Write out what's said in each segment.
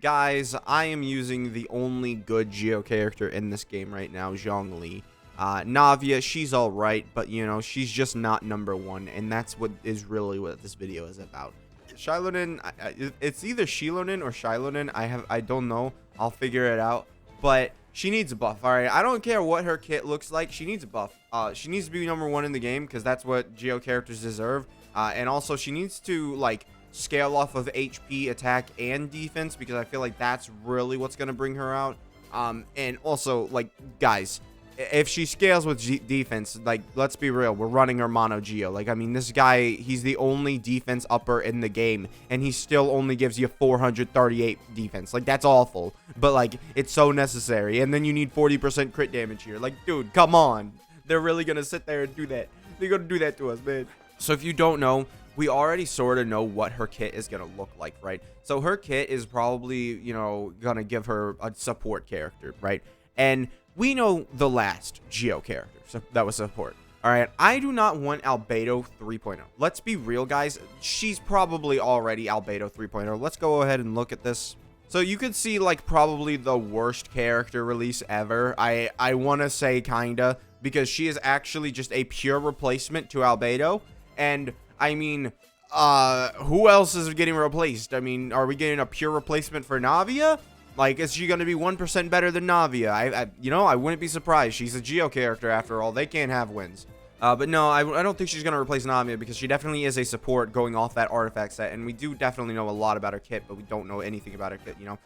guys, I am using the only good Geo character in this game right now, Zhongli. Navia, she's alright, but you know, she's just not number one, and that's what is really what this video is about. Xilonen, it's either Xilonen or Xilonen. I don't know. I'll figure it out. But she needs a buff. All right, I don't care what her kit looks like. She needs a buff. She needs to be number one in the game because that's what Geo characters deserve. And also, she needs to like scale off of HP, attack, and defense because I feel like that's really what's gonna bring her out. And also, like, guys, if she scales with defense, like, let's be real, we're running her mono Geo. Like, I mean, this guy, he's the only defense upper in the game, and he still only gives you 438 defense. Like, that's awful, but, like, it's so necessary. And then you need 40% crit damage here. Like, dude, come on. They're really gonna sit there and do that. They're gonna do that to us, man. So if you don't know, we already sort of know what her kit is gonna look like, right? So her kit is probably, you know, gonna give her a support character, right? And we know the last Geo character so that was support. All right, I do not want Albedo 3.0. Let's be real, guys. She's probably already Albedo 3.0. Let's go ahead and look at this. So you could see, like, probably the worst character release ever. I want to say kinda, because she is actually just a pure replacement to Albedo. And, I mean, who else is getting replaced? I mean, are we getting a pure replacement for Navia? Like, is she going to be 1% better than Navia? You know, I wouldn't be surprised. She's a Geo character after all. They can't have wins. But no, I don't think she's going to replace Navia because she definitely is a support going off that artifact set. And we do definitely know a lot about her kit, but we don't know anything about her kit, you know.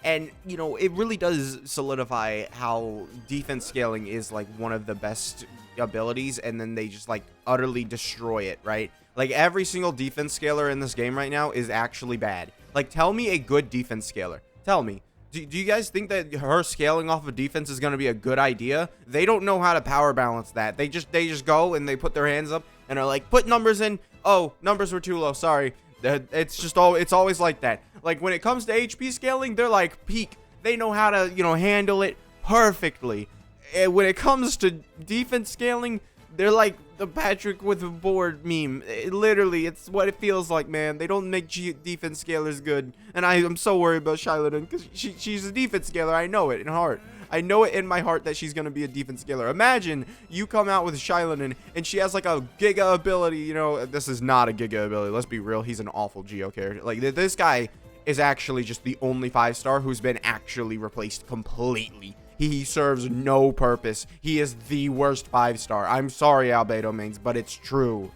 And, you know, it really does solidify how defense scaling is, like, one of the best abilities. And then they just, like, utterly destroy it, right? Like, every single defense scaler in this game right now is actually bad. Like, tell me a good defense scaler. Tell me, do you guys think that her scaling off of defense is going to be a good idea? They don't know how to power balance that. They just go and they put their hands up and are like, put numbers in. Oh, numbers were too low. Sorry. It's always like that. Like, when it comes to HP scaling, they're like peak. They know how to, you know, handle it perfectly. And when it comes to defense scaling, they're like the Patrick with a board meme. Literally, it's what it feels like, man. They don't make defense scalers good. And I'm so worried about Xilonen because she's a defense scaler. I know it in heart. I know it in my heart that she's going to be a defense scaler. Imagine you come out with Xilonen and she has like a giga ability. You know, this is not a giga ability. Let's be real. He's an awful Geo character. Like, this guy is actually just the only 5-star who's been actually replaced completely. He serves no purpose. He is the worst 5-star. I'm sorry, Albedo mains, but it's true.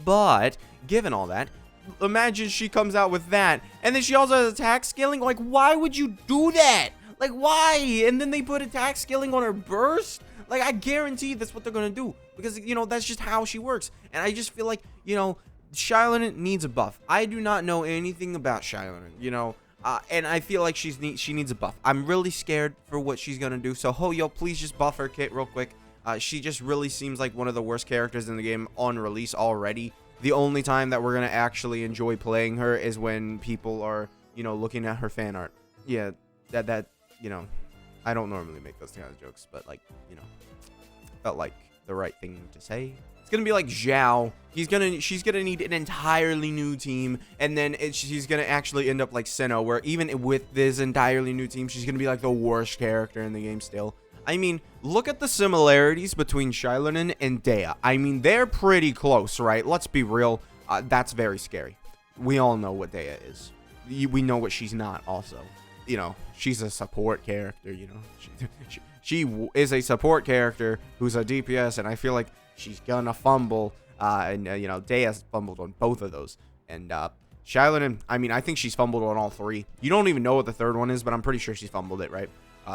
But, given all that, imagine she comes out with that, and then she also has attack scaling. Like, why would you do that? Like, why? And then they put attack scaling on her burst? Like, I guarantee that's what they're gonna do. Because, you know, that's just how she works. And I just feel like, you know, Xilonen needs a buff. I do not know anything about Xilonen, you know. And I feel like she needs a buff. I'm really scared for what she's gonna do. So, Hoyo, please just buff her kit real quick. She just really seems like one of the worst characters in the game on release already. The only time that we're gonna actually enjoy playing her is when people are, you know, looking at her fan art. Yeah, that you know, I don't normally make those kind of jokes, but, like, you know, felt like the right thing to say. It's gonna be like Zhao. She's gonna need an entirely new team, and then she's gonna actually end up like Sinnoh, where even with this entirely new team, she's gonna be like the worst character in the game still. I mean, look at the similarities between Xilonen and Dea. I mean, they're pretty close, right? Let's be real. That's very scary. We all know what Dea is. We know what she's not also. You know, she's a support character, you know. She is a support character who's a DPS, and I feel like she's gonna fumble, and you know, Dea's fumbled on both of those. And Xilonen, I mean, I think she's fumbled on all three. You don't even know what the third one is, but I'm pretty sure she's fumbled it, right?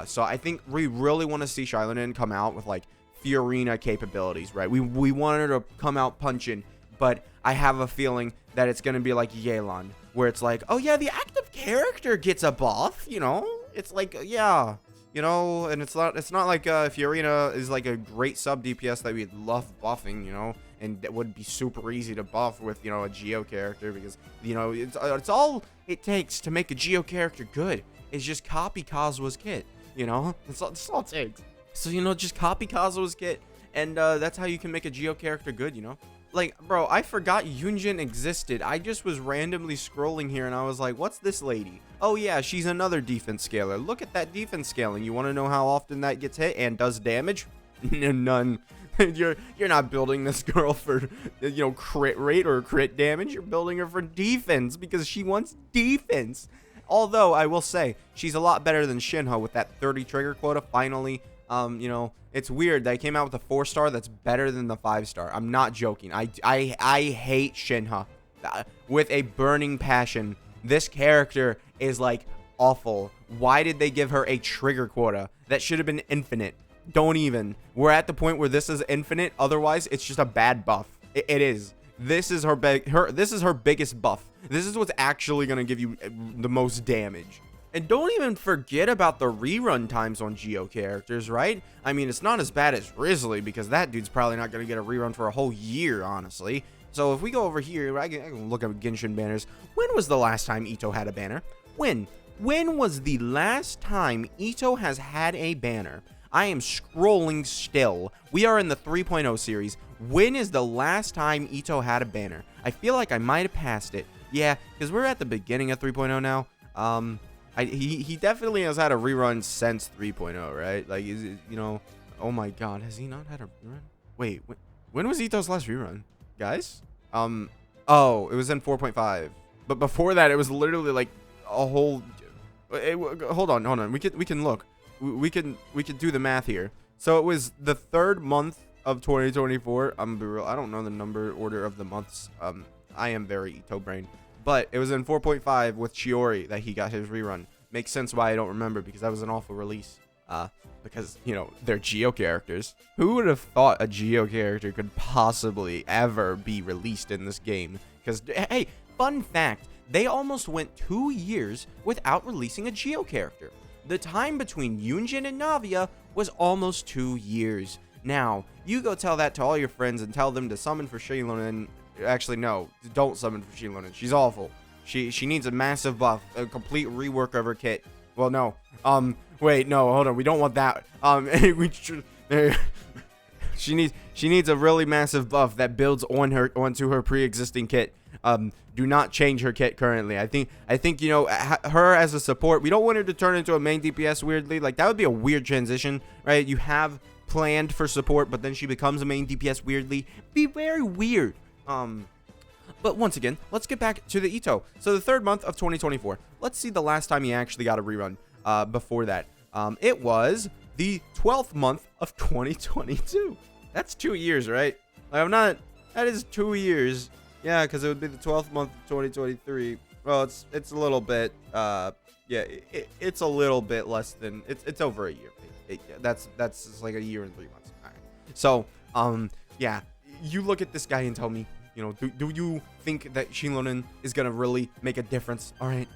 So I think we really want to see Xilonen come out with like Fiorina capabilities, right? We want her to come out punching, but I have a feeling that it's gonna be like Yelan, where it's like, oh yeah, the active character gets a buff, you know? It's like, yeah. You know, and it's not like Fiorina is like a great sub DPS that we'd love buffing, you know, and that would be super easy to buff with, you know, a Geo character, because, you know, it's all it takes to make a Geo character good is just copy Kazuha's kit, you know, that's all it takes. So, you know, just copy Kazuha's kit, and that's how you can make a Geo character good, you know. Like, bro, I forgot Yunjin existed. I just was randomly scrolling here and I was like, what's this lady? Oh yeah, she's another defense scaler. Look at that defense scaling. You want to know how often that gets hit and does damage? None. You're not building this girl for, crit rate or crit damage. You're building her for defense because she wants defense. Although I will say she's a lot better than Shinha with that 30 trigger quota finally. It's weird that I came out with a 4-star that's better than the 5-star. I'm not joking. I hate Shinha with a burning passion. This character is like awful. Why did they give her a trigger quota that should have been infinite? Don't even. We're at the point where this is infinite. Otherwise, it's just a bad buff. It is. This is this is her biggest buff. This is what's actually gonna give you the most damage. And don't even forget about the rerun times on Geo characters, right? I mean, it's not as bad as Risley because that dude's probably not going to get a rerun for a whole year, honestly. So if we go over here, I can look at Genshin banners. When was the last time Ito had a banner? When? When was the last time Ito has had a banner? I am scrolling still. We are in the 3.0 series. When is the last time Ito had a banner? I feel like I might have passed it. Yeah, because we're at the beginning of 3.0 now. He definitely has had a rerun since 3.0, right? Like, is it, oh my god, has he not had a rerun? Wait, when was Ito's last rerun, guys? Oh, it was in 4.5. But before that, it was literally like a whole. Hold on. We can look. We can do the math here. So it was the 3rd month of 2024. I'm be real. I don't know the number order of the months. I am very Ito brain. But it was in 4.5 with Chiori that he got his rerun. Makes sense why I don't remember because that was an awful release. Because, they're Geo characters. Who would have thought a Geo character could possibly ever be released in this game? Because, hey, fun fact, they almost went 2 years without releasing a Geo character. The time between Yunjin and Navia was almost 2 years. Now, you go tell that to all your friends and tell them to summon for Xilonen. Actually, no, don't summon for Xilonen. She's awful. She needs a massive buff, a complete rework of her kit. Well, no. Wait, no, hold on. We don't want that. She needs a really massive buff that builds onto her pre-existing kit. Do not change her kit currently. I think her as a support. We don't want her to turn into a main DPS weirdly. Like that would be a weird transition, right? You have planned for support, but then she becomes a main DPS weirdly. Be very weird. But once again, let's get back to the Ito. So the 3rd month of 2024. Let's see the last time he actually got a rerun. Before that, it was the 12th month of 2022. That's 2 years, right? Like, that is 2 years. Yeah, because it would be the 12th month of 2023. Well, it's a little bit. It's a little bit less than. It's over a year. That's like a year and 3 months. All right. So yeah, you look at this guy and tell me. Do you think that Xilonen is going to really make a difference? All right.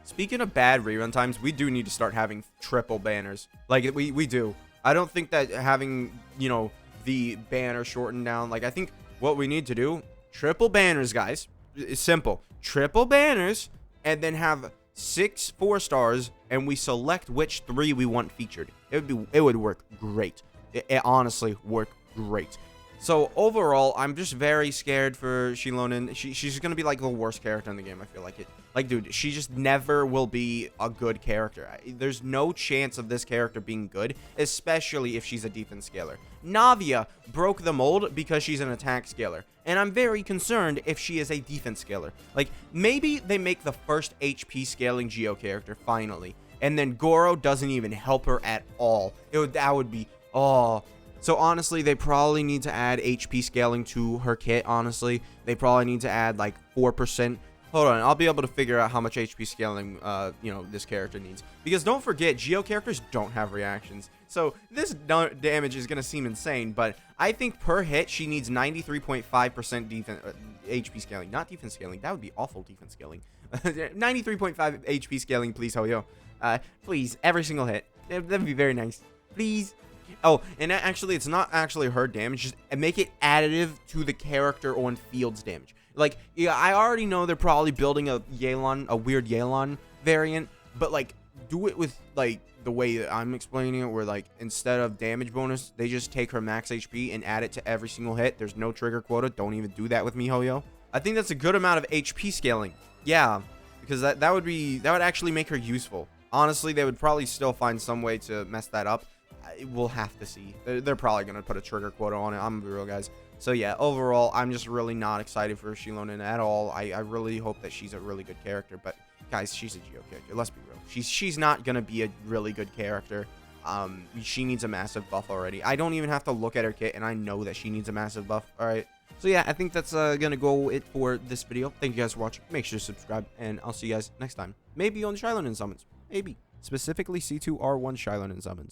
Speaking of bad rerun times, we do need to start having triple banners. Like, we do. I don't think that having, the banner shortened down. Like, I think what we need to do, triple banners, guys. It's simple. Triple banners, and then have 6 4-stars, and we select which 3 we want featured. It would work great. It honestly worked great. So overall, I'm just very scared for Xilonen. She's gonna be like the worst character in the game. I feel like it. Like, dude, she just never will be a good character. There's no chance of this character being good, especially if she's a defense scaler. Navia broke the mold because she's an attack scaler, and I'm very concerned if she is a defense scaler. Like, maybe they make the first HP scaling Geo character finally, and then Goro doesn't even help her at all. That would be So honestly, they probably need to add HP scaling to her kit, honestly. They probably need to add like 4%. Hold on, I'll be able to figure out how much HP scaling, this character needs. Because don't forget, Geo characters don't have reactions. So this damage is going to seem insane, but I think per hit, she needs 93.5% defense, HP scaling. Not defense scaling, that would be awful defense scaling. 93.5 HP scaling, please, Hoyo. Please, every single hit. That'd be very nice. Please. Oh, and actually, it's not actually her damage. Just make it additive to the character on field's damage. Like, yeah, I already know they're probably building a weird Yelan variant, but like, do it with like the way that I'm explaining it, where like instead of damage bonus, they just take her max HP and add it to every single hit. There's no trigger quota. Don't even do that with MiHoYo. I think that's a good amount of HP scaling. Yeah, because that would actually make her useful. Honestly, they would probably still find some way to mess that up. We'll have to see. They're probably gonna put a trigger quota on it. I'm gonna be real, guys. So yeah, overall, I'm just really not excited for Xilonen at all. I really hope that she's a really good character, but guys, she's a Geo character. Let's be real. She's not gonna be a really good character. She needs a massive buff already. I don't even have to look at her kit, and I know that she needs a massive buff. All right. So yeah, I think that's gonna go it for this video. Thank you guys for watching. Make sure to subscribe, and I'll see you guys next time. Maybe on Xilonen summons. Maybe. Specifically C2R1 Xilonen summons.